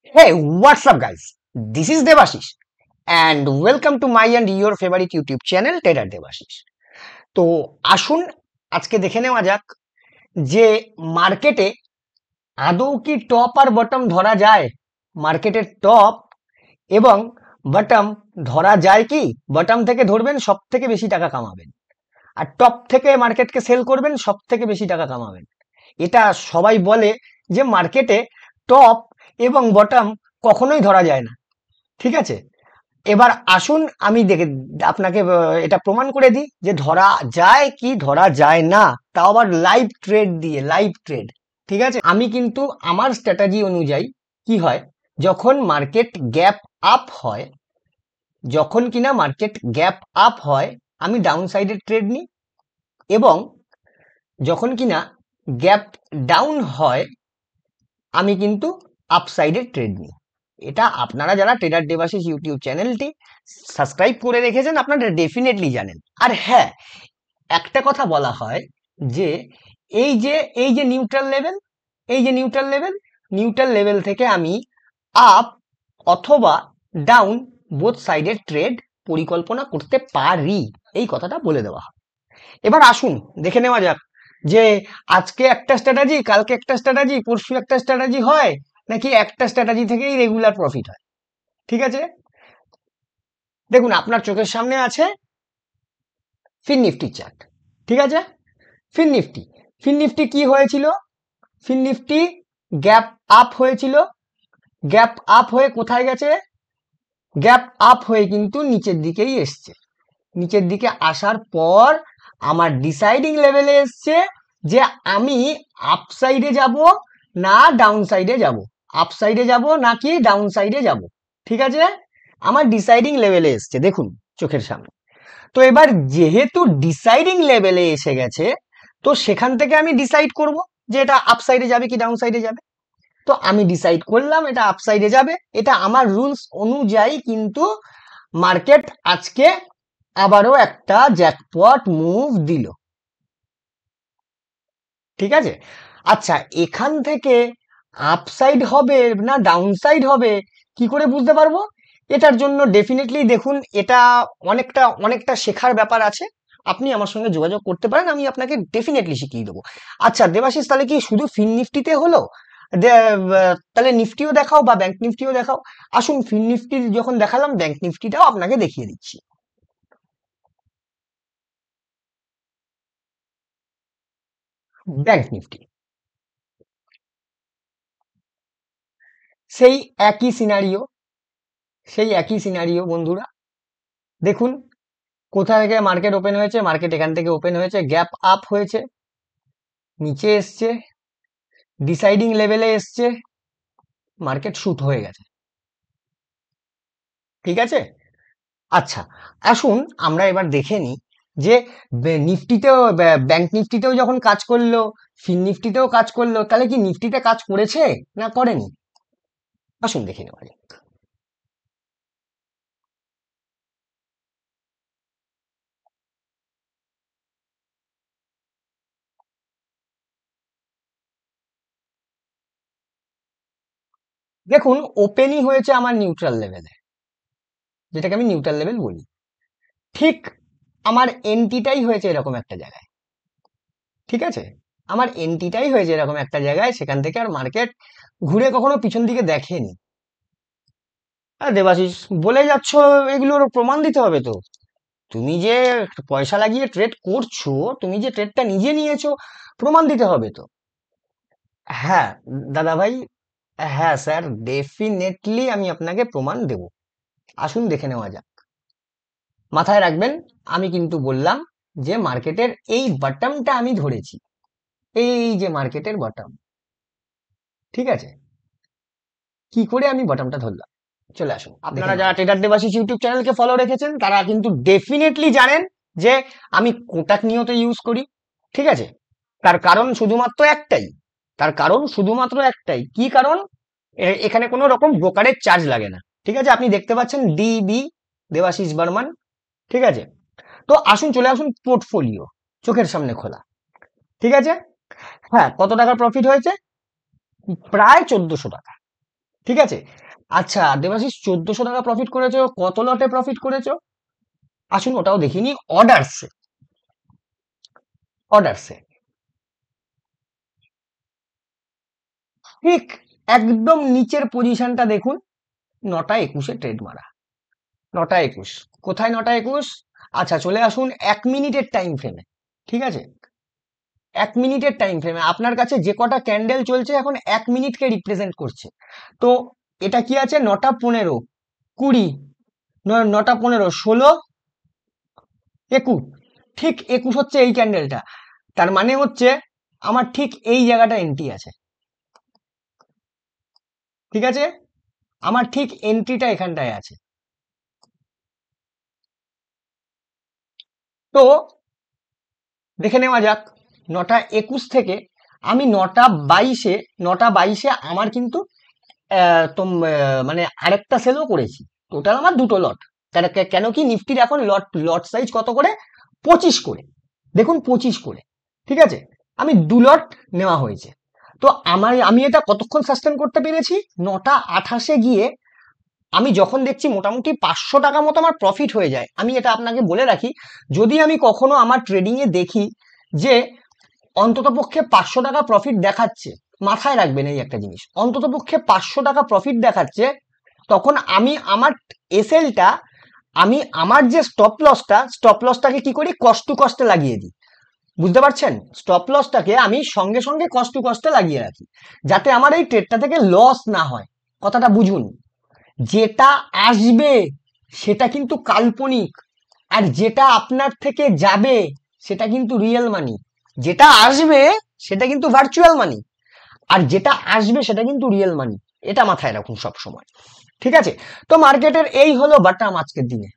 Hey, what's up, guys? This is Devashish, and welcome to my and your favorite YouTube channel, Trader Devashish. তো আসুন আজকে দেখে নেওয়া যাক যে মার্কেটে আদৌ কি টপ আর বটম ধরা যায়। মার্কেটের টপ এবং বটম ধরা যায় কি? বটম থেকে ধরবেন সব থেকে বেশি টাকা কামাবেন, আর টপ থেকে মার্কেটকে সেল করবেন সব থেকে বেশি টাকা কামাবেন। এটা সবাই বলে যে মার্কেটে টপ এবং বটম কখনোই ধরা যায় না। ঠিক আছে, এবার আসুন আমি দেখে আপনাকে এটা প্রমাণ করে দিই যে ধরা যায় কি ধরা যায় না, তাও আবার লাইভ ট্রেড দিয়ে, লাইভ ট্রেড। ঠিক আছে, আমি কিন্তু আমার স্ট্র্যাটেজি অনুযায়ী কি হয়, যখন মার্কেট গ্যাপ আপ হয়, যখন কিনা মার্কেট গ্যাপ আপ হয় আমি ডাউন সাইডের ট্রেড নিই, এবং যখন কিনা গ্যাপ ডাউন হয় আমি কিন্তু আপসাইডের ট্রেড নিই। এটা আপনারা যারা ট্রেডার দেবাশিস ইউটিউব চ্যানেলটি সাবস্ক্রাইব করে রেখেছেন আপনারা ডেফিনেটলি জানেন। আর হ্যাঁ, একটা কথা বলা হয় যে এই যে নিউট্রাল লেভেল, এই যে নিউট্রাল লেভেল, নিউট্রাল লেভেল থেকে আমি আপ অথবা ডাউন বোথ সাইডের ট্রেড পরিকল্পনা করতে পারি, এই কথাটা বলে দেওয়া হয়। এবার আসুন দেখে নেওয়া যাক যে আজকে একটা স্ট্র্যাটেজি, কালকে একটা স্ট্র্যাটেজি, পরশু একটা স্ট্র্যাটেজি হয়, নাকি একটা স্ট্র্যাটেজি থেকেই রেগুলার প্রফিট হয়। ঠিক আছে, দেখুন আপনার চোখের সামনে আছে ফিন নিফটি চার্ট। ঠিক আছে, ফিন নিফটি, ফিন নিফটি কি হয়েছিল? ফিন নিফটি গ্যাপ আপ হয়েছিল, গ্যাপ আপ হয়ে কোথায় গেছে? গ্যাপ আপ হয়ে কিন্তু নিচের দিকেই এসছে। নিচের দিকে আসার পর আমার ডিসাইডিং লেভেলে এসছে যে আমি আপ সাইডে যাব না ডাউন সাইডে যাব, আপ সাইডে যাব নাকি ডাউন সাইডে যাব। ঠিক আছে, আমার ডিসাইডিং লেভেলে এসছে, দেখুন চোখের সামনে। তো এবার যেহেতু ডিসাইডিং লেভেলে এসে গেছে, তো সেখান থেকে আমি ডিসাইড করব যে এটা আপ সাইডে যাবে কি ডাউন সাইডে যাবে। তো আমি ডিসাইড করলাম এটা আপ সাইডে যাবে, এটা আমার রুলস অনুযায়ী। কিন্তু মার্কেট আজকে আবারও একটা জ্যাকপট মুভ দিল। ঠিক আছে, আচ্ছা এখান থেকে আপসাইড হবে না ডাউন সাইড হবে কি করে বুঝতে পারবো? এটার জন্য ডেফিনেটলি দেখুন, এটা অনেকটা অনেকটা শেখার ব্যাপার আছে। আপনি আমার সঙ্গে যোগাযোগ করতে পারেন, আমি আপনাকে ডেফিনেটলি শিখিয়ে দেবো। আচ্ছা দেবাশিস, তাহলে কি শুধু ফিন নিফটিতে হলো? তাহলে নিফটিও দেখাও বা ব্যাংক নিফটিও দেখাও। আসুন ফিন নিফটি যখন দেখালাম, ব্যাংক নিফটিটাও আপনাকে দেখিয়ে দিচ্ছি। ব্যাংক নিফটি সেই একই সিনারিও, সেই একই সিনারিও বন্ধুরা। দেখুন কোথা থেকে মার্কেট ওপেন হয়েছে, মার্কেট এখান থেকে ওপেন হয়েছে, গ্যাপ আপ হয়েছে, নিচে এসছে, ডিসাইডিং লেভেলে এসছে, মার্কেট শুট হয়ে গেছে। ঠিক আছে, আচ্ছা আসুন আমরা এবার দেখে নিই যে নিফটিতেও, ব্যাংক নিফটিতেও যখন কাজ করলো, ফিন নিফটিতেও কাজ করলো, তাহলে কি নিফটিতে কাজ করেছে না করেনি? আসুন দেখে নেওয়া যাক। দেখুন ওপেনই হয়েছে আমার নিউট্রাল লেভেলে, যেটাকে আমি নিউট্রাল লেভেল বলি। ঠিক আমার এন্ট্রিটাই হয়েছে এরকম একটা জায়গায়। ঠিক আছে, আমার এন্ট্রিটাই হয়েছে এরকম একটা জায়গায়, সেখান থেকে আর মার্কেট ঘুরে কখনো পিছন দিকে দেখেনি। আর দেবাশিস বলে যাচ্ছ, এগুলোর প্রমাণ দিতে হবে তো। তুমি যে পয়সা লাগিয়ে ট্রেড করছো, তুমি যে ট্রেডটা নিজে নিয়েছো, প্রমাণ দিতে হবে তো। হ্যাঁ দাদা ভাই, হ্যাঁ স্যার, ডেফিনেটলি আমি আপনাকে প্রমাণ দেব। আসুন দেখে নেওয়া যাক। মাথায় রাখবেন, আমি কিন্তু বললাম যে মার্কেটের এই বটমটা আমি ধরেছি, এই যে মার্কেটের বটম। ঠিক আছে, কি করে আমি বটমটা ধরলাম, চলে আসুন। আপনারা যারা ট্রেডার দেবাশিস ইউটিউব চ্যানেলকে ফলো রেখেছেন তারা কিন্তু ডেফিনেটলি জানেন যে আমি কোটাক নিয়ত ইউজ করি। ঠিক আছে, তার কারণ শুধুমাত্র একটাই, তার কারণ শুধুমাত্র একটাই। কি কারণ? এখানে কোনো রকম ব্রোকারের চার্জ লাগে না। ঠিক আছে, আপনি দেখতে পাচ্ছেন ডিবি দেবাশিস বর্মন। ঠিক আছে, তো আসুন চলে আসুন পোর্টফোলিও, চোখের সামনে খোলা। ঠিক আছে, হ্যাঁ কত টাকার প্রফিট হয়েছে? প্রায় 1400 টাকা। ঠিক আছে। আচ্ছা দেবাশিস 1400 টাকা প্রফিট করেছো, কত লটে প্রফিট করেছো? আসুন ওটাও দেখিনি। অর্ডারসে, অর্ডারসে ঠিক একদম নিচের পজিশনটা দেখুন, 9টা 21-এ ট্রেড মারা। 9টা 21 কোথায়? 9টা 21। আচ্ছা চলে আসুন 1 মিনিটের টাইম ফ্রেমে। ঠিক আছে, 1 মিনিটের টাইম ফ্রেমে আপনার কাছে যে কটা ক্যান্ডেল চলছে এখন 1 মিনিটকে রিপ্রেজেন্ট করছে। তো এটা কি আছে? 9টা 15, 20, 9টা 15, 16, 21। ঠিক 21 হচ্ছে এই ক্যান্ডেলটা। তার মানে হচ্ছে আমার ঠিক এই জায়গাটা এন্ট্রি আছে। ঠিক আছে, আমার ঠিক এন্ট্রিটা এখানটায় আছে। তো দেখে নেওয়া যাক 9টা 21 থেকে আমি 9টা 22-এ, 9টা 22-এ আমার কিন্তু মানে আরেকটা সেলও করেছি। টোটাল আমার 2টো লট। কেন কি নিফটির এখন লট লট সাইজ কত করে? 25 করে। দেখুন 25 করে। ঠিক আছে, আমি 2 লট নেওয়া হয়েছে। তো আমি এটা কতক্ষণ সাস্টেন করতে পেরেছি? 9টা 28-এ গিয়ে আমি যখন দেখছি মোটামুটি 500 টাকা মতো আমার প্রফিট হয়ে যায়। আমি এটা আপনাকে বলে রাখি, যদি আমি কখনো আমার ট্রেডিং এ দেখি যে অন্ততপক্ষে 500 টাকা প্রফিট দেখাচ্ছে, মাথায় রাখবেন এই একটা জিনিস, অন্ততপক্ষে 500 টাকা প্রফিট দেখাচ্ছে, তখন আমি আমার এসএলটা, আমি আমার যে স্টপ লসটাকে কি করি? কষ্ট টু কস্টে লাগিয়ে দিই। বুঝতে পারছেন? স্টপ লসটাকে আমি সঙ্গে সঙ্গে কষ্ট টু কস্টে লাগিয়ে রাখি, যাতে আমার এই ট্রেডটা থেকে লস না হয়। কথাটা বুঝুন, যেটা আসবে সেটা কিন্তু কাল্পনিক, আর যেটা আপনার থেকে যাবে সেটা কিন্তু রিয়েল মানি। যেটা আসবে সেটা কিন্তু ভার্চুয়াল মানি, আর যেটা আসবে সেটা কিন্তু রিয়েল মানি। এটা মাথায় রাখুন সব সময়। ঠিক আছে, তো মার্কেটের এই হলো বাটাম আজকের দিনে।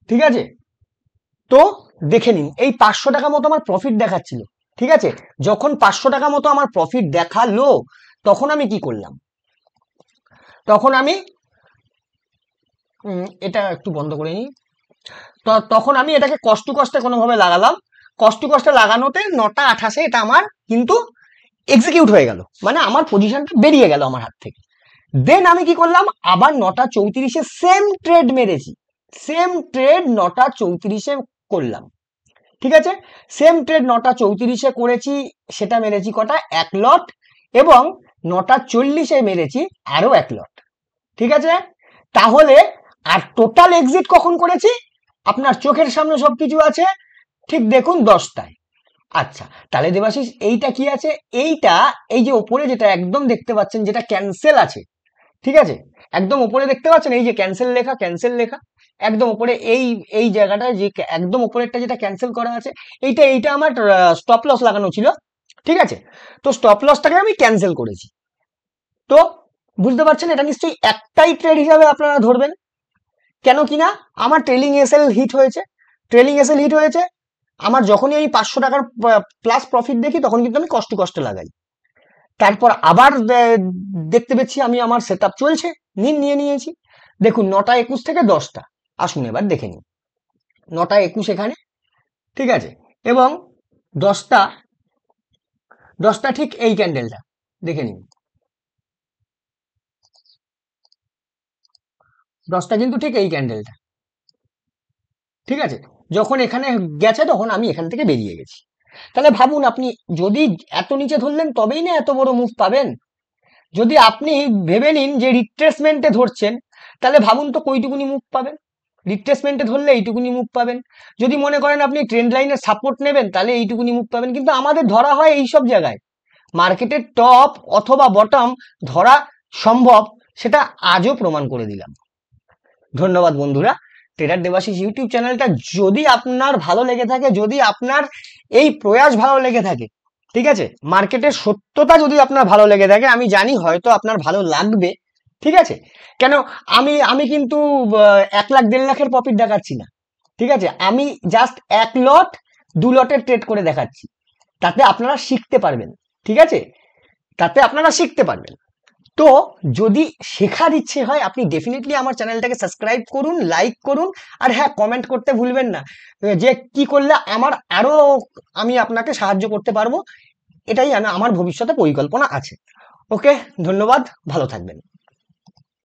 ঠিক আছে, তো দেখে নিন এই 500 টাকা মতো আমার প্রফিট দেখাচ্ছিল। ঠিক আছে, যখন 500 টাকা মতো আমার প্রফিট দেখালো, তখন আমি কি করলাম? তখন আমি এটা একটু বন্ধ করে নিই। তো তখন আমি এটাকে কষ্ট টু কস্টে কোনোভাবে লাগালাম। কষ্ট টু কস্টে লাগানোতে 9টা 28-এ এটা আমার কিন্তু এক্সিকিউট হয়ে গেল, মানে আমার পজিশনটা বেরিয়ে গেল আমার হাত থেকে। দেন আমি কি করলাম? আবার 9টা 34-এ সেম ট্রেড মেরেছি। সেম ট্রেড 9টা 34-এ করলাম। ঠিক আছে, সেম ট্রেড 9টা 34-এ করেছি। সেটা মেরেছি কটা? 1 লট। এবং 9টা 40-এ মেরেছি আরো 1 লট। ঠিক আছে, তাহলে আর টোটাল এক্সিট কখন করেছি? আপনার চোখের সামনে সবকিছু আছে, ঠিক দেখুন 10টায়। আচ্ছা, তাহলে দেবাশিস এইটা কি আছে? এইটা এই যে ওপরে যেটা একদম দেখতে পাচ্ছেন, যেটা ক্যান্সেল আছে। ঠিক আছে, একদম ওপরে দেখতে পাচ্ছেন এই যে ক্যান্সেল লেখা, ক্যান্সেল লেখা একদম ওপরে, এই এই জায়গাটায় যে একদম ওপরেরটা যেটা ক্যান্সেল করা আছে, এইটা আমার স্টপ লস লাগানো ছিল। ঠিক আছে, তো স্টপ লসটাকে আমি ক্যান্সেল করেছি। তো বুঝতে পারছেন, এটা নিশ্চয়ই একটাই ট্রেড হিসাবে আপনারা ধরবেন। কেন কিনা আমার ট্রেলিং এসএল হিট হয়েছে। ট্রেলিং এসএল হিট হয়েছে আমার, যখনই আমি 500 টাকার প্লাস প্রফিট দেখি তখন কিন্তু আমি কষ্ট কষ্ট লাগাই। তারপর আবার দেখতে পেয়েছি আমি আমার সেট আপ চলছে, নিয়ে নিয়েছি। দেখুন 9টা 21 থেকে 10টা, আসুন এবার দেখে নিন 9টা 21 এখানে। ঠিক আছে, এবং 10টা 10টা ঠিক এই ক্যান্ডেলটা দেখে নিন। 10টা কিন্তু ঠিক এই ক্যান্ডেলটা। ঠিক আছে, যখন এখানে গেছে তখন আমি এখান থেকে বেরিয়ে গেছি। তাহলে ভাবুন, আপনি যদি এত নিচে ধরলেন তবেই না এত বড় মুভ পাবেন। যদি আপনি ভেবে নিন যে রিট্রেসমেন্টে ধরছেন, তাহলে ভাবুন তো কইটুকুনি মুভ পাবেন। রিট্রেসমেন্টে ধরলে এইটুকুনি মুভ পাবেন। যদি মনে করেন আপনি ট্রেন্ড লাইনের সাপোর্ট নেবেন, তাহলে এইটুকুনি মুভ পাবেন। কিন্তু আমাদের ধরা হয় এই সব জায়গায়। মার্কেটের টপ অথবা বটম ধরা সম্ভব, সেটা আজও প্রমাণ করে দিলাম। ধন্যবাদ বন্ধুরা। ট্রেডার দেবাশিস ইউটিউব চ্যানেলটা যদি আপনার ভালো লেগে থাকে, যদি আপনার এই প্রয়াস ভালো লেগে থাকে, ঠিক আছে, মার্কেটের সত্যতা যদি আপনার ভালো লেগে থাকে, আমি জানি হয়তো আপনার ভালো লাগবে। ঠিক আছে, কেন আমি আমি কিন্তু 1 লাখ 1.5 লাখের প্রফিট দেখাচ্ছি না। ঠিক আছে, আমি জাস্ট 1 লট 2 লটের ট্রেড করে দেখাচ্ছি। তাতে আপনারা শিখতে পারবেন। ঠিক আছে, তাতে আপনারা শিখতে পারবেন। তো যদি শেখার ইচ্ছে হয়, আপনি ডেফিনেটলি আমার চ্যানেলটাকে সাবস্ক্রাইব করুন, লাইক করুন, আর হ্যাঁ, কমেন্ট করতে ভুলবেন না যে কি করলে আমার আরো আমি আপনাকে সাহায্য করতে পারবো। এটাই আমার ভবিষ্যতে পরিকল্পনা আছে। ওকে, ধন্যবাদ, ভালো থাকবেন।